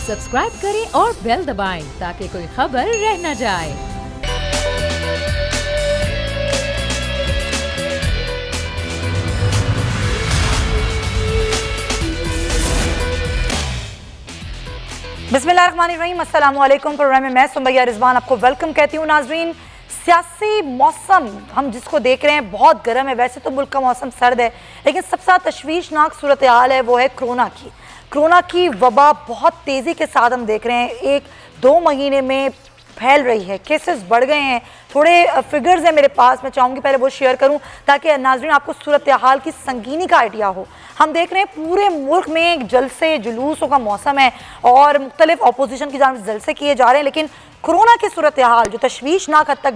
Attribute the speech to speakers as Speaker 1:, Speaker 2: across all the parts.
Speaker 1: Subscribe करें और bell दबाएं ताकि कोई खबर रह न जाए।
Speaker 2: बिस्मिल्लाहिर्रहमानिर्रहीम, अस्सलाम वालेकुम। प्रोग्राम में मैं सुमैया रिजवान आपको वेलकम कहती हूँ। नाजरीन, सियासी मौसम हम जिसको देख रहे हैं बहुत गर्म है। वैसे तो मुल्क का मौसम सर्द है, लेकिन सबसे ज़्यादा तशवीशनाक सूरत हाल है वो है कोरोना की वबा बहुत तेज़ी के साथ हम देख रहे हैं, 1-2 महीने में फैल रही है, केसेस बढ़ गए हैं। थोड़े फिगर्स हैं मेरे पास, मैं चाहूँगी पहले वो शेयर करूँ ताकि नाज़रीन आपको सूरत हाल की संगीनी का आइडिया हो। हम देख रहे हैं पूरे मुल्क में एक जलसे जुलूसों का मौसम है और मुख्तलिफ अपोजिशन की जानिब जलसे किए जा रहे हैं, लेकिन कोरोना की सूरत हाल जो तशवीशनाक हद तक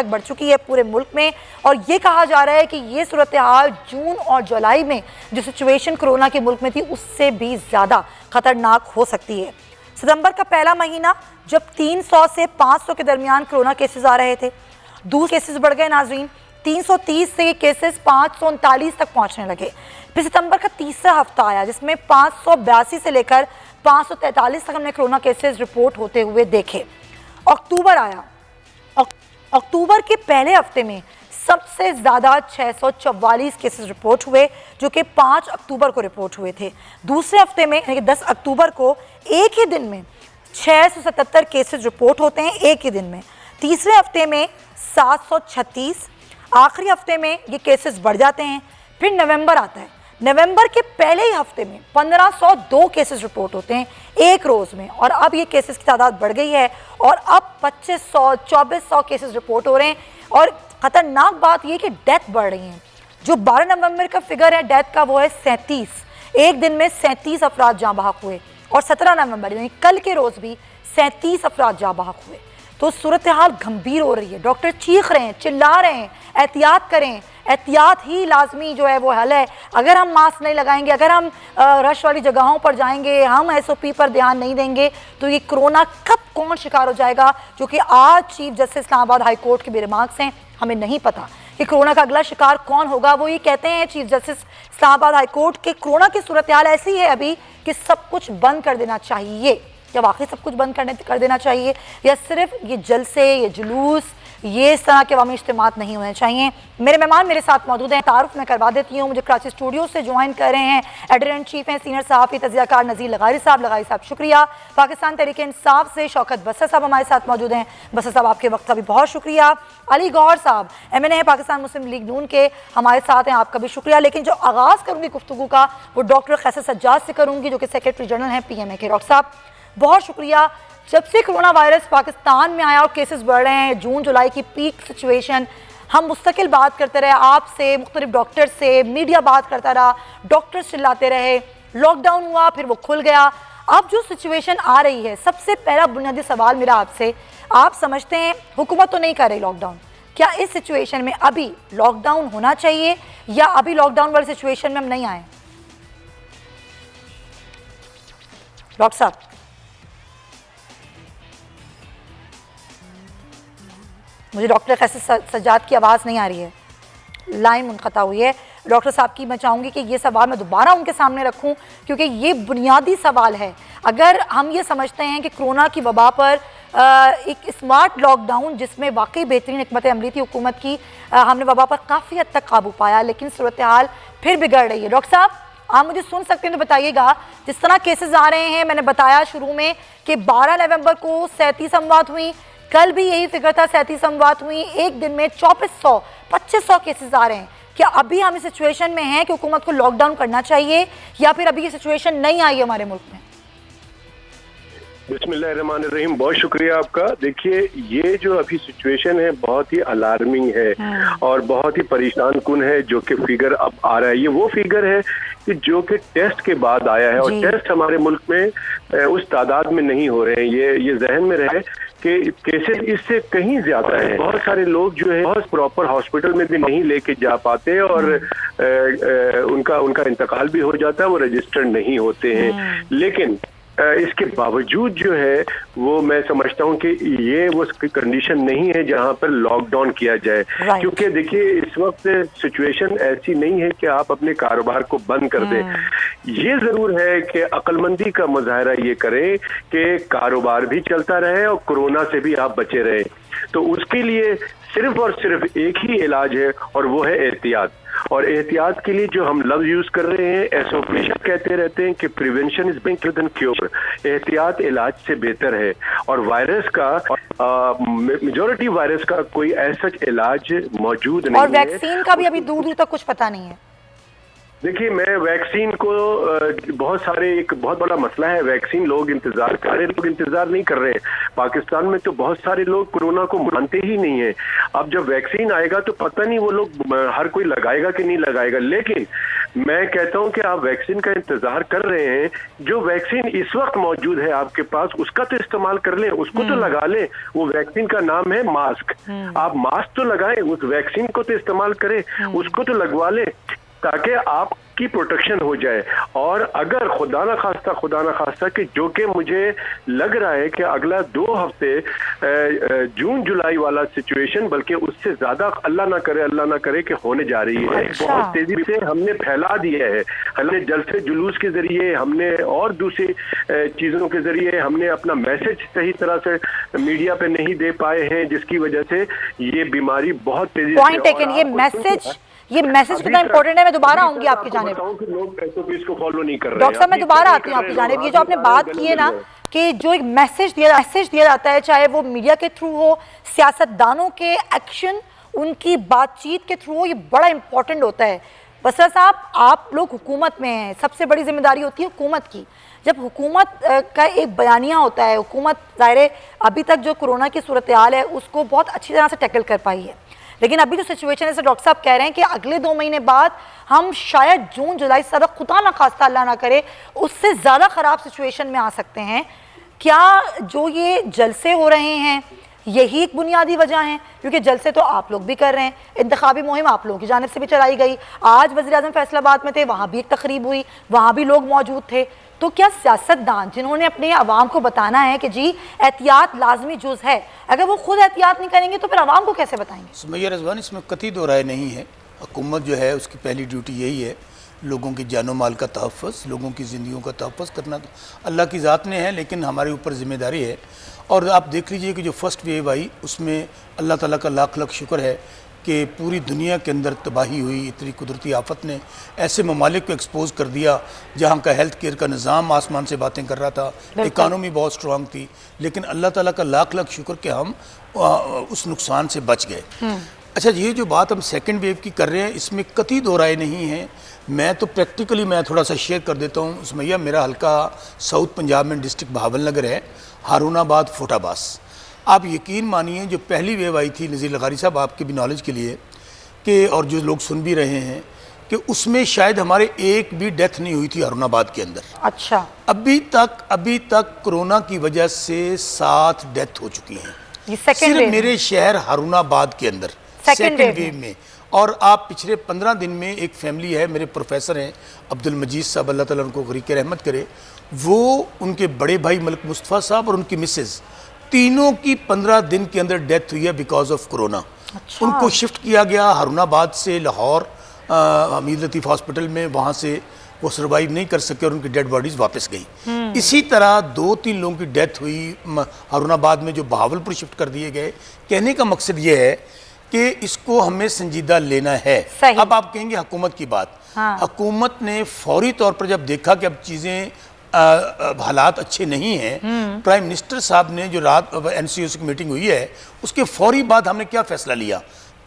Speaker 2: बढ़ चुकी है पूरे मुल्क में। और ये कहा जा रहा है कि ये सूरत हाल जून और जुलाई में जो सिचुएशन कोरोना के मुल्क में थी उससे भी ज़्यादा ख़तरनाक हो सकती है। सितंबर का पहला महीना जब 300 से 500 के दरमियान कोरोना केसेस आ रहे थे, दूसरे केसेस बढ़ गए नाजरीन, 330 से केसेस 539 तक पहुंचने लगे। फिर सितंबर का तीसरा हफ्ता आया जिसमें 582 से लेकर 543 तक हमने कोरोना केसेस रिपोर्ट होते हुए देखे। अक्टूबर आया, अक्टूबर के पहले हफ्ते में सबसे ज़्यादा 644 केसेस रिपोर्ट हुए जो कि 5 अक्टूबर को रिपोर्ट हुए थे। दूसरे हफ्ते में यानी कि 10 अक्टूबर को एक ही दिन में 677 केसेस रिपोर्ट होते हैं एक ही दिन में। तीसरे हफ्ते में 736, आखिरी हफ्ते में ये केसेस बढ़ जाते हैं। फिर नवंबर आता है, नवंबर के पहले ही हफ्ते में 1502 केसेस रिपोर्ट होते हैं एक रोज़ में, और अब ये केसेस की तादाद बढ़ गई है और अब 2500-2400 केसेस रिपोर्ट हो रहे हैं। और ख़तरनाक बात ये कि डेथ बढ़ रही हैं। जो 12 नवंबर का फिगर है डेथ का वो है 37, एक दिन में 37 अफराद जाँ बहक हुए, और 17 नवंबर यानी कल के रोज़ भी 37 अफराद जाँ बहक हुए। तो सूरत हाल गंभीर हो रही है, डॉक्टर चीख रहे हैं, चिल्ला रहे हैं, एहतियात करें, एहतियात ही लाजमी जो है वो हल है। अगर हम मास्क नहीं लगाएंगे, अगर हम रश वाली जगहों पर जाएंगे, हम SOP पर ध्यान नहीं देंगे, तो ये कोरोना कब कौन शिकार हो जाएगा, जो कि आज chief justice Islamabad high court के भी रिमार्क्स हैं। हमें नहीं पता कि कोरोना का अगला शिकार कौन होगा। वो ये कहते हैं chief justice Islamabad high court के कोरोना की सूरत हाल ऐसी है अभी कि सब कुछ बंद कर देना चाहिए। क्या वाकई सब कुछ बंद कर देना चाहिए, या सिर्फ ये जलसे, ये जुलूस, ये इस तरह के अवामी इज्तिमात नहीं होने चाहिए। मेरे मेहमान मेरे साथ मौजूद हैं, तारुफ मैं करवा देती हूँ। मुझे कराची स्टूडियो से ज्वाइन कर रहे हैं एडिटर इन चीफ हैं, सीनियर सहाफ़ी तज़कियाकार नज़ीर लगारी साहब शुक्रिया। पाकिस्तान तहरीक इंसाफ से शौकत बसर साहब हमारे साथ मौजूद हैं। बसर साहब आपके वक्त का भी बहुत शुक्रिया। अली गौहर साहब MNA है पाकिस्तान मुस्लिम लीग नून के, हमारे साथ हैं, आपका भी शुक्रिया। लेकिन जो आगाज़ करूँगी गुफ्तगू का वो डॉक्टर कैसर सज्जाद से करूँगी जो कि सेक्रेटरी जनरल हैं PMA के। डॉक्टर साहब बहुत शुक्रिया। जब से कोरोना वायरस पाकिस्तान में आया और केसेस बढ़ रहे हैं, जून जुलाई की पीक सिचुएशन, हम मुस्तकिल बात करते रहे आपसे, मुख्तलिफ डॉक्टर से, मीडिया बात करता रहा, डॉक्टर्स चिल्लाते रहे, लॉकडाउन हुआ फिर वो खुल गया। अब जो सिचुएशन आ रही है, सबसे पहला बुनियादी सवाल मेरा आपसे, आप समझते हैं हुकूमत तो नहीं कर रही लॉकडाउन, क्या इस सिचुएशन में अभी लॉकडाउन होना चाहिए या अभी लॉकडाउन वाली सिचुएशन में हम नहीं आए? डॉक्टर साहब मुझे डॉक्टर कैसर सज्जाद की आवाज़ नहीं आ रही है, लाइन मुनक़ता हुई है। डॉक्टर साहब की मैं चाहूँगी कि ये सवाल मैं दोबारा उनके सामने रखूँ क्योंकि ये बुनियादी सवाल है। अगर हम ये समझते हैं कि कोरोना की वबा पर एक स्मार्ट लॉकडाउन जिसमें वाकई बेहतरीन हिकमत अमली थी हुकूमत की, हमने वबा पर काफ़ी हद तक काबू पाया, लेकिन सूरत हाल फिर बिगड़ रही है। डॉक्टर साहब आप मुझे सुन सकते हैं तो बताइएगा, जिस तरह केसेस आ रहे हैं, मैंने बताया शुरू में कि 12 नवंबर को 37 अमवात हुई, कल भी यही फिगर था 37 अमवात हुई, एक दिन में 2400-2500 केसेस आ रहे हैं। क्या अभी हम इस सिचुएशन में हैं कि हुकूमत को लॉकडाउन करना चाहिए या फिर अभी ये सिचुएशन नहीं आई हमारे मुल्क में?
Speaker 3: बिस्मिल्लाहिर्रहमानिर्रहीम, बहुत शुक्रिया आपका। देखिए, ये जो अभी सिचुएशन है बहुत ही अलार्मिंग है और बहुत ही परेशान कुन है। जो कि फिगर अब आ रहा है, ये वो फिगर है कि जो कि टेस्ट के बाद आया है, और टेस्ट हमारे मुल्क में उस तादाद में नहीं हो रहे हैं। ये जहन में रहे कि केसेस इससे कहीं ज्यादा है। बहुत सारे लोग जो है बहुत प्रॉपर हॉस्पिटल में भी नहीं लेके जा पाते और उनका इंतकाल भी हो जाता है, वो रजिस्टर्ड नहीं होते हैं। लेकिन इसके बावजूद जो है वो मैं समझता हूँ कि ये वो कंडीशन नहीं है जहाँ पर लॉकडाउन किया जाए, क्योंकि देखिए इस वक्त सिचुएशन ऐसी नहीं है कि आप अपने कारोबार को बंद कर दें। ये जरूर है कि अक्लमंदी का मुजाहरा ये करें कि कारोबार भी चलता रहे और कोरोना से भी आप बचे रहे। तो उसके लिए सिर्फ और सिर्फ एक ही इलाज है और वो है एहतियात। और एहतियात के लिए जो हम लफ्ज यूज कर रहे हैं, एसओपी कहते रहते हैं कि prevention is better than cure, एहतियात इलाज से बेहतर है। और वायरस का मेजॉरिटी वायरस का कोई ऐसा इलाज मौजूद नहीं है।
Speaker 2: और वैक्सीन का भी अभी दूर दूर तक कुछ पता नहीं है।
Speaker 3: देखिए मैं वैक्सीन को बहुत सारे एक बहुत बड़ा मसला है, वैक्सीन लोग इंतजार कर रहे हैं, लोग इंतजार नहीं कर रहे हैं। पाकिस्तान में तो बहुत सारे लोग कोरोना को मानते ही नहीं है। अब जब वैक्सीन आएगा तो पता नहीं वो लोग हर कोई लगाएगा कि नहीं लगाएगा, लेकिन मैं कहता हूं कि आप वैक्सीन का इंतजार कर रहे हैं, जो वैक्सीन इस वक्त मौजूद है आपके पास उसका तो इस्तेमाल कर लें, उसको तो लगा लें। वो वैक्सीन का नाम है मास्क। आप मास्क तो लगाएं, उस वैक्सीन को तो इस्तेमाल करें, उसको तो लगवा लें ताकि आपकी प्रोटेक्शन हो जाए। और अगर खुदा ना खास्ता कि जो कि मुझे लग रहा है कि अगला 2 हफ्ते जून जुलाई वाला सिचुएशन, बल्कि उससे ज्यादा अल्लाह ना करे कि होने जा रही है। बहुत तेजी से हमने फैला दिया है, हमने जलसे जुलूस के जरिए, हमने और दूसरी चीजों के जरिए हमने अपना मैसेज सही तरह से मीडिया पे नहीं दे पाए हैं, जिसकी वजह से ये बीमारी बहुत तेजी से
Speaker 2: ये मैसेज कितना इंपॉर्टेंट है। मैं दोबारा आऊंगी आपकी जानिब,
Speaker 3: लोग एसओपीज को फॉलो नहीं कर रहे हैं।
Speaker 2: डॉक्टर साहब मैं दोबारा आती हूँ आपकी जानिब। ये जो आपने बात की है ना कि जो एक मैसेज दिया जाता है, चाहे वो मीडिया के थ्रू हो, सियासतदानों के एक्शन, उनकी बातचीत के थ्रू हो, ये बड़ा इंपॉर्टेंट होता है। बसरा साहब आप लोग हुकूमत में हैं, सबसे बड़ी जिम्मेदारी होती है हुकूमत की। जब हुकूमत का एक बयानिया होता है, हुकूमत ज़ाहिर अभी तक जो कोरोना की सूरत हाल है उसको बहुत अच्छी तरह से टैकल कर पाई है, लेकिन अभी जो सिचुएशन है, डॉक्टर साहब कह रहे हैं कि अगले 2 महीने बाद हम शायद जून जुलाई से खुदा ना खास्ता अल्लाह ना करे उससे ज़्यादा ख़राब सिचुएशन में आ सकते हैं। क्या जो ये जलसे हो रहे हैं यही एक बुनियादी वजह है? क्योंकि जलसे तो आप लोग भी कर रहे हैं, इंतखाबी मुहिम आप लोगों की जानिब से भी चलाई गई। आज वज़ीर आज़म फैसलाबाद में थे, वहाँ भी एक तकरीब हुई, वहाँ भी लोग मौजूद थे। तो क्या सियासतदान जिन्होंने अपने अवाम को बताना है कि जी एहतियात लाजमी जुज़ है, अगर वो खुद एहतियात नहीं करेंगे तो फिर अवाम को कैसे बताएंगे?
Speaker 4: सुमैया रिजवान, इसमें कतई दो राय नहीं है। हुकूमत जो है उसकी पहली ड्यूटी यही है, लोगों की जानो माल का तहफ़्फ़ुज़, लोगों की ज़िंदगियों का तहफ़्फ़ुज़ करना तो अल्लाह की ज़ात ने है, लेकिन हमारे ऊपर ज़िम्मेदारी है। और आप देख लीजिए कि जो फर्स्ट वेव आई उसमें अल्लाह ताला का लाख लाख शुक्र है कि पूरी दुनिया के अंदर तबाही हुई। इतनी कुदरती आफत ने ऐसे ममालिक को एक्सपोज कर दिया जहाँ का हेल्थ केयर का निज़ाम आसमान से बातें कर रहा था, इकानमी बहुत स्ट्रॉन्ग थी, लेकिन अल्लाह ताला का लाख लाख शुक्र कि हम उस नुकसान से बच गए। अच्छा, ये जो बात हम सेकंड वेव की कर रहे हैं इसमें कतई दो राय नहीं है। मैं तो प्रैक्टिकली मैं थोड़ा सा शेयर कर देता हूँ। सुमैया, मेरा हल्का साउथ पंजाब में डिस्ट्रिक्ट बहावल नगर है, हारूनाबाद फोटाबास। आप यकीन मानिए जो पहली वेव आई थी, नज़ीर लगारी साहब आपके भी नॉलेज के लिए कि और जो लोग सुन भी रहे हैं कि उसमें शायद हमारे एक भी डेथ नहीं हुई थी हारूनाबाद के अंदर।
Speaker 2: अच्छा,
Speaker 4: अभी तक कोरोना की वजह से 7 डेथ हो चुकी हैं सिर्फ मेरे शहर हारूनाबाद के अंदर सेकेंड वेव में। और आप पिछले 15 दिन में एक फैमिली है, मेरे प्रोफेसर हैं अब्दुल मजीद साहब, अल्लाह ताला उनको गरीक रहमत करे, वो उनके बड़े भाई मलिक मुस्तफ़ा साहब और उनकी मिसेज़, तीनों की 15 दिन के अंदर डेथ हुई है बिकॉज ऑफ कोरोना। अच्छा। उनको शिफ्ट किया गया हारूनाबाद से लाहौर हमीद लतीफ़ हॉस्पिटल में, वहाँ से वो सर्वाइव नहीं कर सके और उनकी डेड बॉडीज़ वापस गई। इसी तरह 2-3 लोगों की डेथ हुई हारूनाबाद में जो बहावलपुर शिफ्ट कर दिए गए। कहने का मकसद ये है कि इसको हमें संजीदा लेना है। अब आप कहेंगे हुकूमत की बात, हाँ। हुकूमत ने फौरी तौर पर जब देखा कि अब चीज़ें हालात अच्छे नहीं हैं, प्राइम मिनिस्टर साहब ने जो रात एनसीओसी की मीटिंग हुई है उसके फौरी बाद हमने क्या फ़ैसला लिया,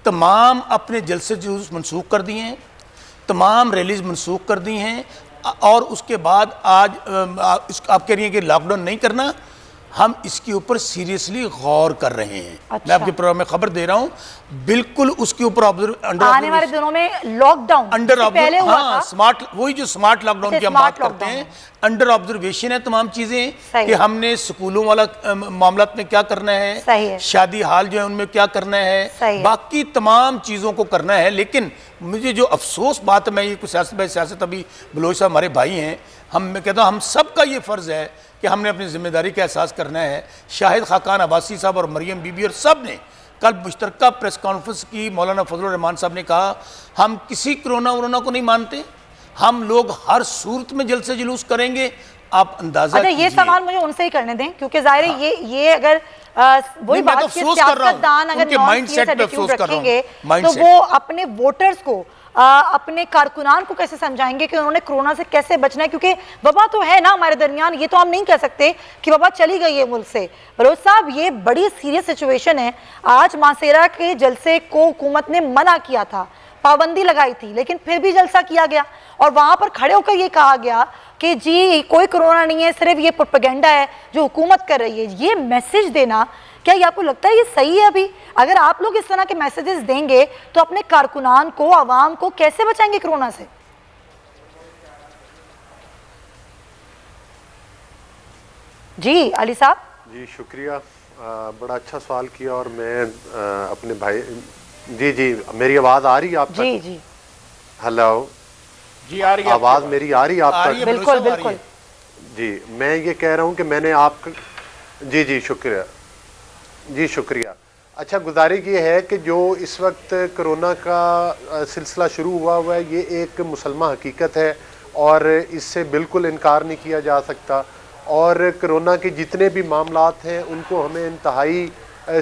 Speaker 4: तमाम अपने जलसे जुलूस मनसूख कर दिए हैं, तमाम रैलीज मनसूख कर दी हैं। और उसके बाद आज आप कह रही हैं कि लॉकडाउन नहीं करना, हम इसके ऊपर सीरियसली गौर कर रहे हैं। अच्छा। मैं आपके प्रोग्राम में खबर दे रहा हूँ, बिल्कुल उसके ऊपर
Speaker 2: आने वाले दिनों में लॉकडाउन
Speaker 4: पहले हुआ था, स्मार्ट, वही जो स्मार्ट लॉकडाउन की हम बात करते हैं, अंडर ऑब्जर्वेशन है तमाम चीजें कि हमने स्कूलों वाला मामला में क्या करना है, शादी हाल जो है उनमें क्या करना है, बाकी तमाम चीजों को करना है। लेकिन मुझे जो अफसोस बात है, मैं ये कुछ सियासत अभी बलोच साहब हमारे भाई हैं, میں کہتا ہوں ہم سب کا یہ فرض ہے کہ ہم نے اپنی ذمہ داری کا احساس کرنا ہے. شاہد خاقان عباسی صاحب اور مریم بی بی اور سب نے کل مشترکہ پریس کانفرنس کی. مولانا فضل الرحمان صاحب نے کہا ہم کسی کرونا کو نہیں مانتے, ہم لوگ ہر صورت میں جلسے جلوس کریں گے. آپ اندازہ
Speaker 2: یہ سوال مجھے ان سے ہی کرنے دیں, کیونکہ ظاہر ہے یہ اگر وہی بات کہ سیاستدان اگر نان سیریس ایٹیٹیوڈ رکھیں گے تو وہ اپنے ووٹرز کو اپنے کارکنان کو کیسے سمجھائیں گے کہ انہوں نے کرونا سے کیسے بچنا ہے, کیونکہ وبا تو ہے نا ہمارے درمیان. یہ تو ہم نہیں کہہ سکتے کہ وبا چلی گئی ہے ملک سے. بلوچ صاحب یہ بڑی سیریس سچویشن ہے. آج ماسیرا کے جلسے کو حکومت نے منع کیا تھا, پابندی لگائی تھی, لیکن پھر بھی جلسہ کیا گیا اور وہاں پر کھڑے ہو کر یہ کہا گیا کہ جی کوئی کرونا نہیں ہے, صرف یہ پروپیگنڈا ہے جو حکومت کر رہی ہے. یہ میسج دینا کیا یہ آپ کو لگتا ہے یہ صحیح ہے؟ ابھی اگر آپ لوگ اس طرح کے میسیجز دیں گے تو اپنے کارکنان کو, عوام کو کیسے بچائیں گے کرونا سے؟ جی علی صاحب.
Speaker 5: جی شکریہ, بڑا اچھا سوال کیا. اور میں اپنے بھائی جی میری آواز آ رہی ہے آپ تک؟
Speaker 2: جی جی
Speaker 5: ہیلو,
Speaker 4: جی آ رہی ہے
Speaker 5: آواز میری آ رہی ہے آپ تک؟
Speaker 2: بالکل بالکل.
Speaker 5: جی میں یہ کہہ رہا ہوں کہ میں نے آپ جی شکریہ. جی شکریہ. اچھا, گزارش یہ ہے کہ جو اس وقت کرونا کا سلسلہ شروع ہوا ہے یہ ایک مسلمہ حقیقت ہے اور اس سے بالکل انکار نہیں کیا جا سکتا. اور کرونا کے جتنے بھی معاملات ہیں ان کو ہمیں انتہائی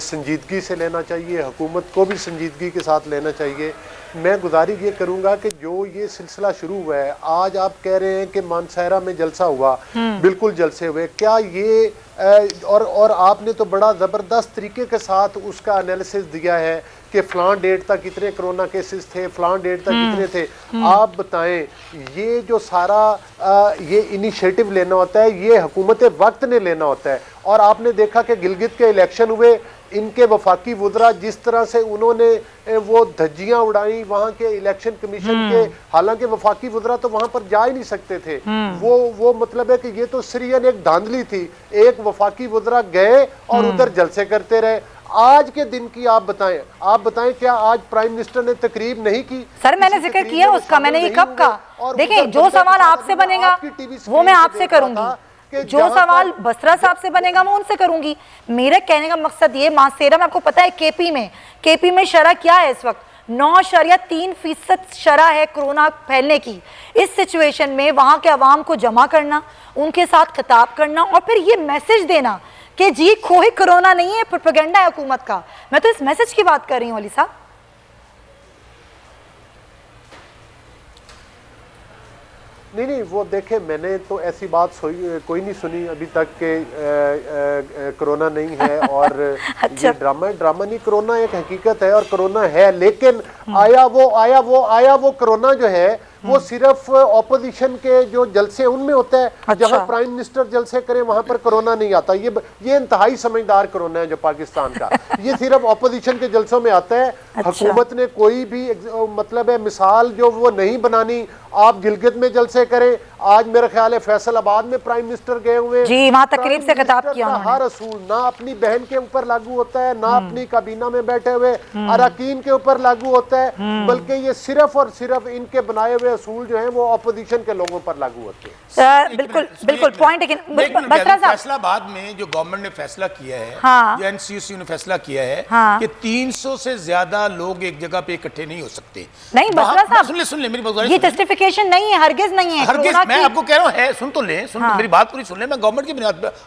Speaker 5: سنجیدگی سے لینا چاہیے, حکومت کو بھی سنجیدگی کے ساتھ لینا چاہیے. میں گزارش یہ کروں گا کہ جو یہ سلسلہ شروع ہوا ہے, آج آپ کہہ رہے ہیں کہ مانسہرہ میں جلسہ ہوا, بالکل جلسے ہوئے, کیا یہ اور آپ نے تو بڑا زبردست طریقے کے ساتھ اس کا انالیسس دیا ہے کہ فلان ڈیٹ تک کتنے کرونا کیسز تھے, فلان ڈیٹ تک کتنے تھے. آپ بتائیں یہ جو سارا یہ انیشیٹو لینا ہوتا ہے یہ حکومت وقت نے لینا ہوتا ہے. اور آپ نے دیکھا کہ گلگت کے الیکشن ہوئے, ان کے وفاقی وزراء جس طرح سے انہوں نے وہ دھجیاں اڑائیں وہاں کے الیکشن کمیشن کے, حالانکہ وفاقی وزراء تو وہاں پر جا ہی نہیں سکتے تھے. وہ مطلب ہے کہ یہ تو سرین ایک دھاندلی تھی. ایک وفاقی وزراء گئے اور ادھر جلسے کرتے رہے. آج کے دن کی آپ بتائیں کیا آج پرائم منسٹر نے تقریب نہیں کی؟
Speaker 2: سر میں نے ذکر کیا اس کا, میں نے یہ کب کہا. دیکھیں جو سوال آپ سے بنے گا وہ میں آپ سے کروں گی, جو سوال بسرا صاحب سے بنے گا میں ان سے کروں گی. میرے کہنے کا مقصد یہ, ماسیرا میں آپ کو پتا ہے کے پی میں شرح کیا ہے اس وقت؟ 9.3% شرح ہے کرونا پھیلنے کی. اس سچویشن میں وہاں کے عوام کو جمع کرنا, ان کے ساتھ خطاب کرنا اور پھر یہ میسج دینا کہ جی کوئی کرونا نہیں ہے, پروپیگنڈا ہے حکومت کا. میں تو اس میسج کی بات کر رہی ہوں علی صاحب.
Speaker 5: نہیں وہ دیکھیں, میں نے تو ایسی بات کوئی نہیں سنی ابھی تک کہ کرونا نہیں ہے. اور یہ ڈرامہ نہیں, کرونا ایک حقیقت ہے اور کرونا ہے. لیکن آیا وہ کرونا جو ہے وہ صرف اپوزیشن کے جو جلسے ان میں ہوتا ہے, جہاں پرائم منسٹر جلسے کریں وہاں پر کرونا نہیں آتا. یہ انتہائی سمجھدار کرونا ہے جو پاکستان کا, یہ صرف اپوزیشن کے جلسوں میں آتا ہے. حکومت نے کوئی بھی مطلب ہے مثال جو وہ نہیں بنانی. آپ گلگت میں جلسے کریں, آج میرا خیال ہے فیصل آباد میں پرائم منسٹر گئے ہوئے,
Speaker 2: جی وہاں تقریب سے خطاب کیا.
Speaker 5: ہر اصول نہ اپنی بہن کے اوپر لاگو ہوتا ہے, نہ اپنی کابینہ میں بیٹھے ہوئے اراکین کے اوپر لاگو ہوتا ہے, بلکہ یہ صرف اور صرف ان کے بنائے ہوئے اصول جو ہیں وہ اپوزیشن کے لوگوں پر لاگو ہوتے ہیں.
Speaker 2: بالکل پوائنٹ.
Speaker 4: فیصلہ بعد میں جو گورنمنٹ نے فیصلہ کیا ہے, جو این سی سی نے فیصلہ کیا ہے کہ 300 سے زیادہ لوگ ایک جگہ پہ اکٹھے نہیں ہو سکتے.
Speaker 2: نہیں بسرا صاحب
Speaker 4: سن لیں میری بات,
Speaker 2: یہ جسٹیفیکیشن نہیں ہے, ہرگز نہیں ہے.
Speaker 4: ہرگز میں آپ کو کہہ رہا ہوں ہے, سن تو لیں, میری بات پوری سن لیں. میں گورنمنٹ کی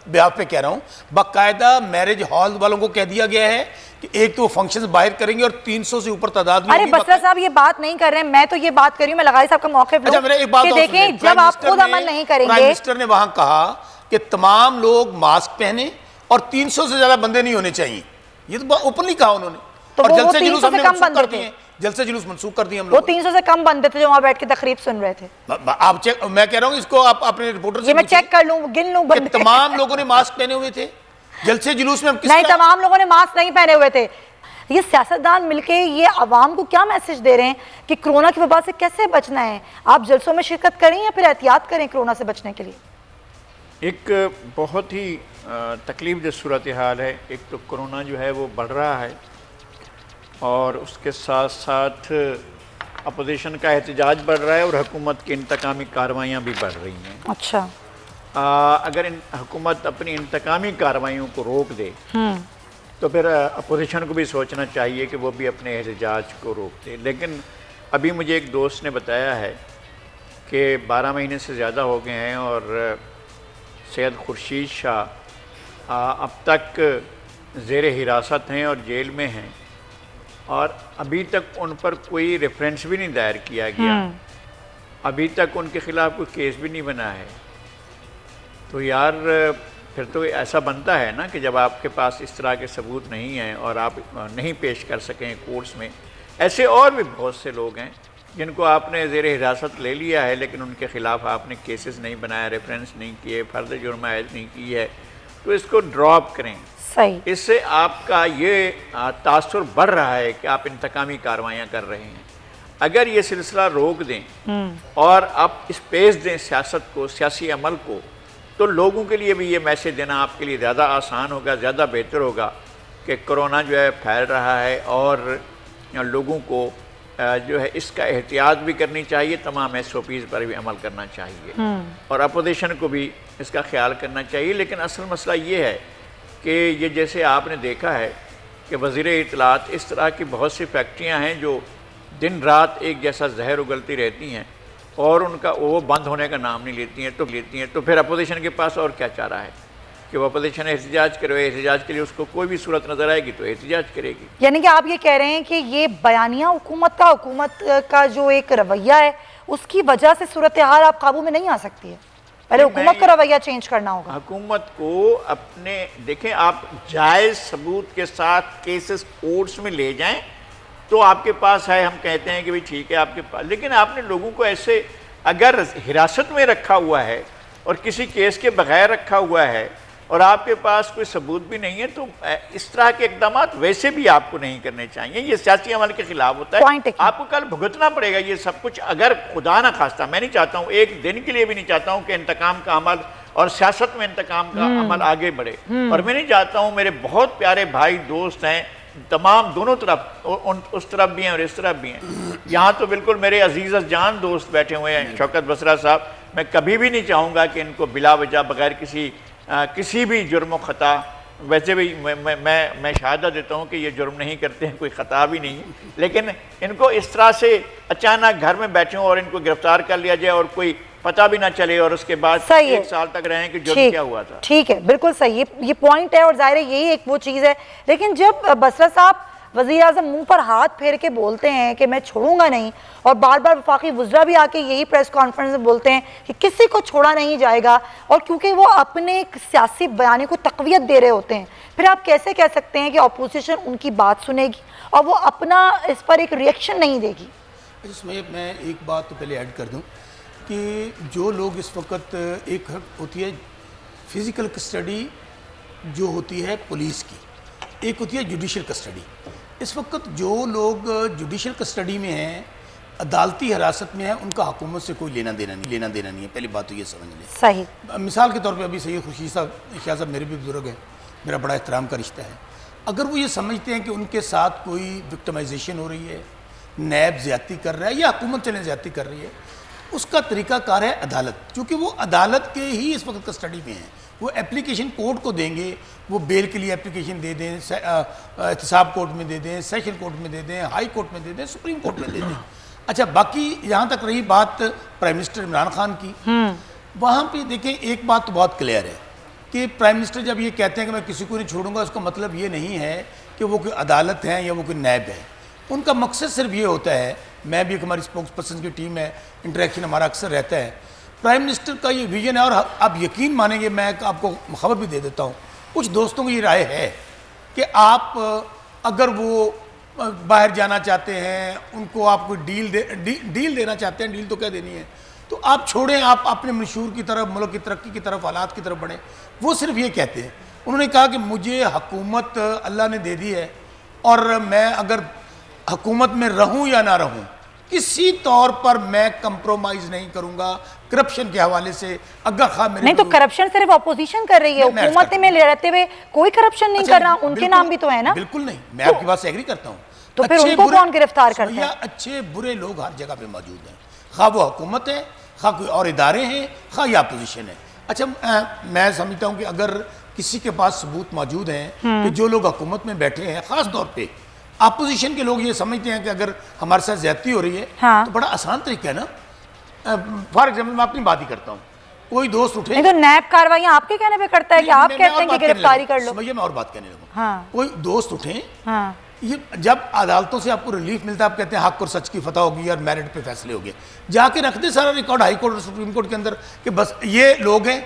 Speaker 4: بیاف پہ کہہ رہا ہوں, باقاعدہ میرج ہال والوں کو کہہ دیا گیا ہے کہ ایک تو وہ فنکشنز باہر کریں گے اور 300 سے اوپر تعداد میں.
Speaker 2: ارے بسرا صاحب یہ بات نہیں کر رہے ہیں, میں تو یہ بات کر رہی ہوں, میں لگائی صاحب کا موقف لوں کہ دیکھیں جب آپ خود عمل نہیں کریں گے.
Speaker 4: پرائم منسٹر نے وہاں کہا کہ تمام لوگ ماسک پہنیں اور 300 سے زیادہ بندے نہیں ہونے چاہیے. یہ تو اوپنلی کہا انہوں نے. اور جلسے جلوس ہم نے منسوخ کر دیے, جلسے جلوس منسوخ کر دیے ہم لوگ.
Speaker 2: وہ 300 سے کم بندے تھے جو وہاں بیٹھ کے تقریب سن رہے تھے.
Speaker 4: آپ چیک, میں کہہ رہا ہوں اس کو آپ اپنے رپورٹر سے
Speaker 2: یہ میں چیک کر لوں, گن لوں بندے.
Speaker 4: تمام لوگوں نے ماسک پہنے ہوئے تھے جلسے جلوس میں. ہم
Speaker 2: نہیں, تمام لوگوں نے ماسک نہیں پہنے ہوئے تھے. یہ سیاستدان مل کے یہ عوام کو کیا میسج دے رہے ہیں کہ کرونا کی وبا سے کیسے بچنا ہے؟ آپ جلسوں میں شرکت کریں یا پھر احتیاط کریں کرونا سے بچنے کے لیے؟
Speaker 6: ایک بہت ہی تکلیف دہ صورتحال ہے. ایک تو کرونا جو ہے وہ بڑھ رہا ہے اور اس کے ساتھ ساتھ अपोजिशन का एहतजाज बढ़ रहा है और हुकूमत की इंतकामी कार्रवाइयाँ भी बढ़ रही हैं।
Speaker 2: अच्छा,
Speaker 6: अगर हुकूमत अपनी इंतकामी कार्रवाइयों को रोक दे तो फिर अपोजिशन को भी सोचना चाहिए कि वो भी अपने एहतजाज को रोक दे। लेकिन अभी मुझे एक दोस्त ने बताया है कि 12 महीने से ज़्यादा हो गए हैं और सैयद खुर्शीद शाह अब तक ज़ेर हिरासत हैं और जेल में हैं और अभी तक उन पर कोई रेफरेंस भी नहीं दायर किया गया, अभी तक उनके ख़िलाफ़ कोई केस भी नहीं बना है। तो यार फिर तो ऐसा बनता है ना कि जब आपके पास इस तरह के सबूत नहीं हैं और आप नहीं पेश कर सकें कोर्ट्स में, ऐसे और भी बहुत से लोग हैं जिनको आपने ज़ेर हिरासत ले लिया है लेकिन उनके ख़िलाफ़ आपने केसेस नहीं बनाया, रेफरेंस नहीं किए, फ़र्द जुर्म आयद नहीं की है, तो इसको ड्रॉप करें।
Speaker 2: सही।
Speaker 6: इससे आपका ये तासुर बढ़ रहा है कि आप इंतकामी कार्रवाइयाँ कर रहे हैं। अगर ये सिलसिला रोक दें और आप स्पेस दें सियासत को, सियासी अमल को, तो लोगों के लिए भी ये मैसेज देना आपके लिए ज़्यादा आसान होगा, ज़्यादा बेहतर होगा कि कोरोना जो है फैल रहा है और लोगों को जो है इसका एहतियात भी करनी चाहिए, तमाम SOPs पर भी अमल करना चाहिए और अपोजिशन को भी इसका ख्याल करना चाहिए। लेकिन असल मसला ये है कि ये जैसे आपने देखा है कि वज़ीर इत्तलात, इस तरह की बहुत सी फैक्ट्रियाँ हैं जो दिन रात एक जैसा जहर उगलती रहती हैं और उनका वो बंद होने का नाम नहीं लेती हैं। तो फिर अपोजिशन के पास और क्या चारा है कि वो अपोजिशन एहतजाज करे, एहतजाज के लिए उसको कोई भी सूरत नज़र आएगी तो एहतजाज करेगी।
Speaker 2: यानी कि आप ये कह रहे हैं कि ये बयानिया हुकूमत का जो एक रवैया है उसकी वजह से सूरत हाल आप काबू में नहीं आ सकती है, पहले हुकूमत का रवैया चेंज करना होगा।
Speaker 6: हुकूमत को अपने देखें, आप जायज़ सबूत के साथ केसेस कोर्ट्स में ले जाएं तो आपके पास है, हम कहते हैं कि भाई ठीक है आपके पास, लेकिन आपने लोगों को ऐसे अगर हिरासत में रखा हुआ है और किसी केस के बगैर रखा हुआ है और आपके पास कोई सबूत भी नहीं है, तो इस तरह के इकदाम वैसे भी आपको नहीं करने चाहिए। ये सियासी अमल के खिलाफ होता है, आपको कल भुगतना पड़ेगा ये सब कुछ। अगर खुदा ना खास्ता, मैं नहीं चाहता हूँ, एक दिन के लिए भी नहीं चाहता हूँ कि इंतकाम का अमल और सियासत में इंतकाम का अमल आगे बढ़े, और मैं नहीं चाहता हूँ, मेरे बहुत प्यारे भाई दोस्त हैं तमाम दोनों तरफ, उस तरफ भी हैं और इस तरफ भी हैं। यहाँ तो बिल्कुल मेरे अजीज़ जान दोस्त बैठे हुए हैं, शौकत बसरा साहब, मैं कभी भी नहीं चाहूँगा कि इनको बिला वजह बगैर किसी भी जुर्म ख़ता, वैसे भी मैं शहादत देता हूँ कि ये जुर्म नहीं करते हैं, कोई ख़ता भी नहीं है, लेकिन इनको इस तरह से अचानक घर में बैठे हों और इनको गिरफ्तार कर लिया जाए और कोई पता भी ना चले और उसके बाद 1 साल तक रहें कि जुर्म क्या हुआ था।
Speaker 2: ठीक है, बिल्कुल सही, ये पॉइंट है और जाहिर है यही एक वो चीज़ है। लेकिन जब बसरा साहब वज़ीर आज़म मुंह पर हाथ फेर के बोलते हैं कि मैं छोड़ूंगा नहीं, और बार बार वफाकी वज़रा भी आके यही प्रेस कॉन्फ्रेंस में बोलते हैं कि किसी को छोड़ा नहीं जाएगा, और क्योंकि वो अपने एक सियासी बयानी को तक़वियत दे रहे होते हैं, फिर आप कैसे कह सकते हैं कि अपोजिशन उनकी बात सुनेगी और वो अपना इस पर एक रिएक्शन नहीं देगी?
Speaker 4: इसमें मैं एक बात तो पहले ऐड कर दूं कि जो लोग इस वक्त, एक होती है फिज़िकल कस्टडी जो होती है पुलिस की, एक होती है जुडिशल कस्टडी। इस वक्त जो लोग जुडिशल कस्टडी में हैं, अदालती हिरासत में हैं, उनका हुकूमत से कोई लेना देना नहीं है। पहली बात तो ये समझ लें।
Speaker 2: सही।
Speaker 4: मिसाल के तौर पे अभी सैयद खुर्शीद साहब मेरे भी बुजुर्ग हैं, मेरा बड़ा एहतराम का रिश्ता है। अगर वो ये समझते हैं कि उनके साथ कोई विक्टिमाइजेशन हो रही है, नैब ज़्यादती कर रहा है या हुकूमत चले ज़्यादती कर रही है, उसका तरीक़ाकार है अदालत, क्योंकि वो अदालत के ही इस वक्त कस्टडी में है। वो एप्लीकेशन कोर्ट को देंगे, वो बेल के लिए एप्लीकेशन दे दें, एहतसाब कोर्ट में दे दें, सेशन कोर्ट में दे दें, हाई कोर्ट में दे दें, सुप्रीम कोर्ट में दे दें। अच्छा, बाकी यहाँ तक रही बात प्राइम मिनिस्टर इमरान खान की, वहाँ पे देखें एक बात तो बहुत क्लियर है कि प्राइम मिनिस्टर जब ये कहते हैं कि मैं किसी को नहीं छोड़ूंगा, उसका मतलब ये नहीं है कि वो कोई अदालत है या वो कोई नैब है। उनका मकसद सिर्फ ये होता है, मैं भी, एक हमारी स्पोक्स पर्सन की टीम है, इंटरेक्शन हमारा अक्सर रहता है, प्राइम मिनिस्टर का ये विजन है। और आप यकीन मानेंगे, मैं आपको खबर भी दे देता हूँ, कुछ दोस्तों की ये राय है कि आप अगर वो बाहर जाना चाहते हैं, उनको आप कोई डील देना चाहते हैं, डील तो क्या देनी है, तो आप छोड़ें, आप अपने मंशूर की तरफ, मुल्क की तरक्की की तरफ, हालात की तरफ बढ़ें। वो सिर्फ ये कहते हैं। उन्होंने कहा कि मुझे हुकूमत अल्लाह ने दे दी है और मैं अगर हुकूमत में रहूं या ना रहूं, किसी तौर पर मैं कंप्रोमाइज नहीं करूंगा करप्शन के हवाले से। अगर खा मेरे
Speaker 2: नहीं तो करप्शन सिर्फ अपोजिशन कर रही है, हुकूमत में रहते हुए कोई करप्शन नहीं कर रहा, उनके नाम भी तो है ना।
Speaker 4: बिल्कुल नहीं, मैं आपकी बात से एग्री करता हूँ,
Speaker 2: تو پھر ان کو کون گرفتار کرتا ہے؟
Speaker 4: اچھے برے لوگ ہر جگہ پہ موجود ہیں، خواہ وہ حکومت ہے، خواہ کوئی اور ادارے ہیں، خواہ یا اپوزیشن ہے۔ اچھا میں سمجھتا ہوں کہ اگر کسی کے پاس ثبوت موجود ہیں کہ جو لوگ حکومت میں بیٹھے ہیں، خاص طور پہ اپوزیشن کے لوگ یہ سمجھتے ہیں کہ اگر ہمارے ساتھ زیادتی ہو رہی ہے تو بڑا آسان طریقہ ہے نا۔ فار ایگزامپل میں اپنی بات ہی کرتا ہوں، کوئی دوست اٹھے،
Speaker 2: نہیں تو نیب کاروائیاں آپ کے کہنے پہ کرتا ہے کہ آپ کہتے ہیں کہ گرفتاری کر لو؟
Speaker 4: میں اور بات کہنے لگوں، کوئی دوست اٹھیں، یہ جب عدالتوں سے آپ کو ریلیف ملتا ہے، آپ کہتے ہیں حق اور سچ کی فتح ہوگی اور میرٹ پہ فیصلے ہو گئے، جا کے رکھ دیں سارا ریکارڈ ہائی کورٹ اور سپریم کورٹ کے اندر کہ بس یہ لوگ ہیں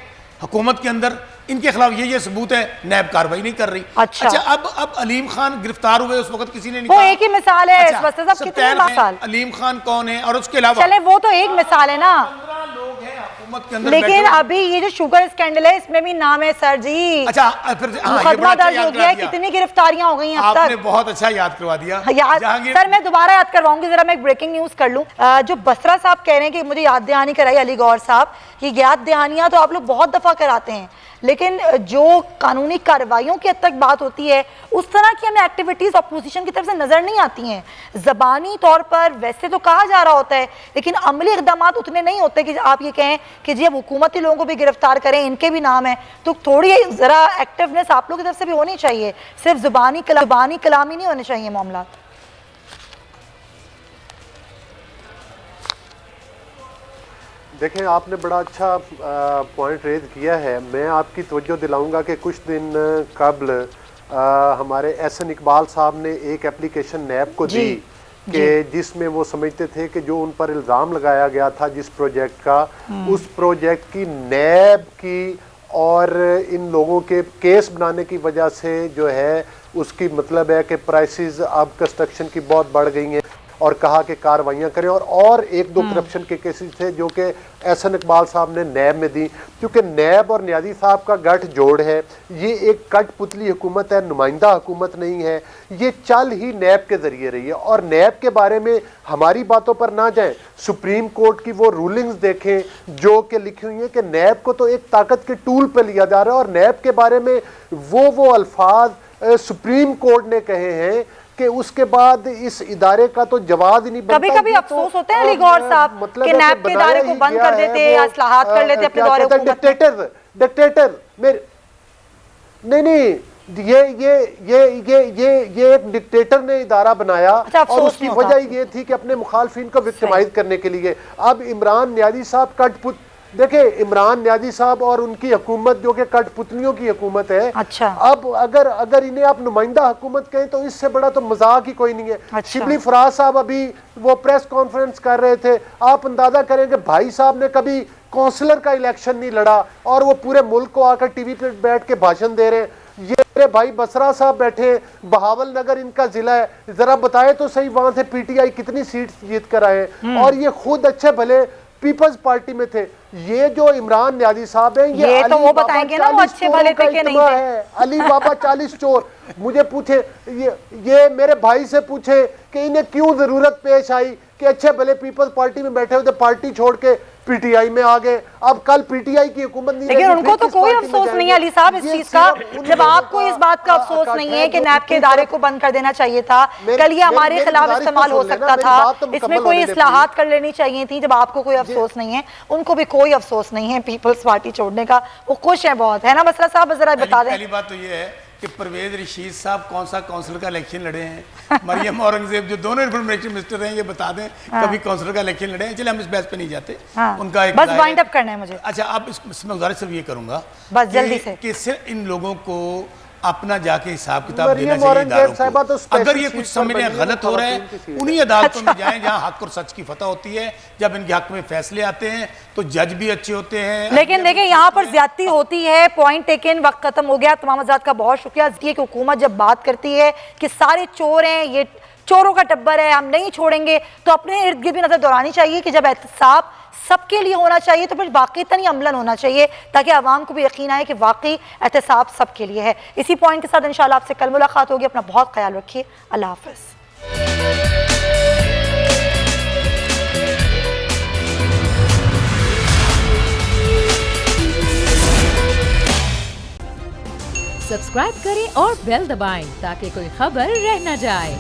Speaker 4: حکومت کے اندر، ان کے خلاف یہ ثبوت ہے، نیب کاروائی نہیں کر رہی۔ اچھا اب علیم خان گرفتار ہوئے، اس وقت کسی نے نہیں کہا،
Speaker 2: وہ ایک ہی مثال ہے اس وقت، صاحب کتنے مثال؟
Speaker 4: علیم خان کون ہے؟ اور اس کے علاوہ
Speaker 2: چلے وہ تو ایک مثال ہے نا،
Speaker 4: لوگ ہیں حکومت کے اندر،
Speaker 2: لیکن ابھی یہ جو شوگر اسکینڈل ہے اس میں بھی نام ہے سر جی،
Speaker 4: اچھا
Speaker 2: مقدمہ درج ہو گیا ہے، کتنی گرفتاریاں ہو گئی ہیں اب تک؟
Speaker 4: آپ نے بہت اچھا یاد کروا دیا
Speaker 2: سر میں دوبارہ یاد کرواؤں گی، ذرا میں ایک بریکنگ نیوز کر لوں۔ جو بسرا صاحب کہہ رہے ہیں کہ مجھے یاد دہانی کرائی علی گور صاحب، یہ یاد دہانیاں تو آپ لوگ بہت دفعہ کراتے ہیں، لیکن جو قانونی کارروائیوں کی حد تک بات ہوتی ہے اس طرح کی ہمیں ایکٹیویٹیز اپوزیشن کی طرف سے نظر نہیں آتی ہیں۔ زبانی طور پر ویسے تو کہا جا رہا ہوتا ہے، لیکن عملی اقدامات اتنے نہیں ہوتے کہ آپ یہ کہیں کہ جی اب حکومتی لوگوں کو بھی گرفتار کریں، ان کے بھی نام ہیں، تو تھوڑی ذرا ایکٹیونیس آپ لوگوں کی طرف سے بھی ہونی چاہیے، صرف زبانی کلامی نہیں ہونے چاہیے معاملات۔
Speaker 5: دیکھیں آپ نے بڑا اچھا پوائنٹ ریز کیا ہے، میں آپ کی توجہ دلاؤں گا کہ کچھ دن قبل ہمارے احسن اقبال صاحب نے ایک اپلیکیشن نیب کو دی کہ جس میں وہ سمجھتے تھے کہ جو ان پر الزام لگایا گیا تھا جس پروجیکٹ کا، اس پروجیکٹ کی نیب کی اور ان لوگوں کے کیس بنانے کی وجہ سے جو ہے اس کی مطلب ہے کہ پرائسز اب کنسٹرکشن کی بہت بڑھ گئی ہیں، اور کہا کہ کاروائیاں کریں، اور ایک دو کرپشن کے کیسز تھے جو کہ احسن اقبال صاحب نے نیب میں دی، کیونکہ نیب اور نیازی صاحب کا گٹھ جوڑ ہے، یہ ایک کٹ پتلی حکومت ہے، نمائندہ حکومت نہیں ہے، یہ چل ہی نیب کے ذریعے رہی ہے۔ اور نیب کے بارے میں ہماری باتوں پر نہ جائیں، سپریم کورٹ کی وہ رولنگز دیکھیں جو کہ لکھی ہوئی ہیں کہ نیب کو تو ایک طاقت کے ٹول پہ لیا جا رہا ہے، اور نیب کے بارے میں وہ الفاظ سپریم کورٹ نے کہے ہیں کہ اس کے بعد اس ادارے کا تو جواز ہی نہیں بنتا۔
Speaker 2: کبھی کبھی افسوس ہوتے ہیں علی گور صاحب کہ نیب کے ادارے کو بند کر دیتے یا اصلاحات کر لیتے اپنے دور حکومت میں۔
Speaker 5: ڈکٹیٹر نہیں، یہ ایک ڈکٹیٹر نے ادارہ بنایا، اور اس کی وجہ یہ تھی کہ اپنے مخالفین کو وکٹمائز کرنے کے لیے۔ اب عمران نیازی صاحب دیکھیں عمران نیازی صاحب اور ان کی حکومت جو کہ کٹ پتلیوں کی حکومت ہے، اب اگر انہیں آپ نمائندہ حکومت کہیں تو اس سے بڑا تو مذاق ہی کوئی نہیں ہے۔ شبلی فراز صاحب ابھی وہ پریس کانفرنس کر رہے تھے، آپ اندازہ کریں کہ بھائی صاحب نے کبھی کونسلر کا الیکشن نہیں لڑا، اور وہ پورے ملک کو آ کر ٹی وی پہ بیٹھ کے بھاشن دے رہے ہیں۔ یہ میرے بھائی بسرا صاحب بیٹھے ہیں، بہاول نگر ان کا ضلع ہے، ذرا بتائے تو صحیح وہاں سے پی ٹی آئی کتنی سیٹ جیت کر آئے، اور یہ خود اچھے بھلے پیپلز پارٹی میں تھے۔ یہ جو عمران نیازی صاحب ہیں، یہ
Speaker 2: تو وہ بتائیں گے نا وہ اچھے بھلے تھے کہ نہیں تھے۔
Speaker 5: علی بابا 40 چور، مجھے پوچھے، یہ میرے بھائی سے پوچھے کہ انہیں کیوں ضرورت پیش آئی کہ اچھے بھلے پیپلز پارٹی میں بیٹھے ہوئے پارٹی چھوڑ کے پی ٹی آئی میں آ گئے۔ اب کل پی ٹی آئی کی حکومت نہیں،
Speaker 2: لیکن ان کو تو کوئی افسوس نہیں ہے علی صاحب اس چیز کا، جب آپ کو اس بات کا افسوس نہیں ہے کہ نیب کے ادارے کو بند کر دینا چاہیے تھا، کل یہ ہمارے خلاف استعمال ہو سکتا تھا، اس میں کوئی اصلاحات کر لینی چاہیے تھی، جب آپ کو کوئی افسوس نہیں ہے ان کو بھی کوئی افسوس نہیں ہے پیپلز پارٹی چھوڑنے کا، وہ خوش ہیں بہت، ہے نا بسرا صاحب؟ ذرا بتا دیں۔
Speaker 4: پہلی بات تو یہ ہے کہ پرویز رشید صاحب کون سا کونسلر کا الیکشن لڑے ہیں، مریم اورنگزیب جو دونوں انفارمیشن منسٹر ہیں، یہ بتا دیں کبھی کونسلر کا الیکشن لڑے ہیں؟ چلے ہم اس بحث پہ نہیں جاتے، ان کا ایک
Speaker 2: بس وائنڈ اپ کرنا ہے مجھے۔
Speaker 4: اچھا اب اس میں گزارش صرف یہ کروں گا
Speaker 2: بس جلدی سے
Speaker 4: کہ صرف ان لوگوں کو اپنا جا کے حساب کتاب دینا چاہیے اداروں کو، اگر یہ کچھ سمجھنے غلط ہو رہا ہے انہی عدالتوں میں جائیں جہاں حق اور سچ کی فتح ہوتی ہے، جب ان کے حق میں فیصلے آتے ہیں تو جج بھی اچھے ہوتے ہیں۔
Speaker 2: لیکن دیکھیں یہاں پر زیادتی ہوتی ہے، پوائنٹ ٹیکن، وقت ختم ہو گیا، تمام حضرات کا بہت شکریہ۔ کہ حکومت جب بات کرتی ہے کہ سارے چور ہیں، یہ چوروں کا ٹبر ہے، ہم نہیں چھوڑیں گے، تو اپنے ارد گرد بھی نظر دورانی چاہیے کہ جب احتساب سب کے لیے ہونا چاہیے تو پھر واقعتاً ہی عملاً ہونا چاہیے، تاکہ عوام کو بھی یقین آئے کہ واقعی احتساب سب کے لیے ہے۔ اسی پوائنٹ کے ساتھ انشاءاللہ آپ سے کل ملاقات ہوگی، اپنا بہت خیال رکھیے، اللہ حافظ۔
Speaker 1: سبسکرائب کریں اور بیل دبائیں تاکہ کوئی خبر رہ نہ جائے۔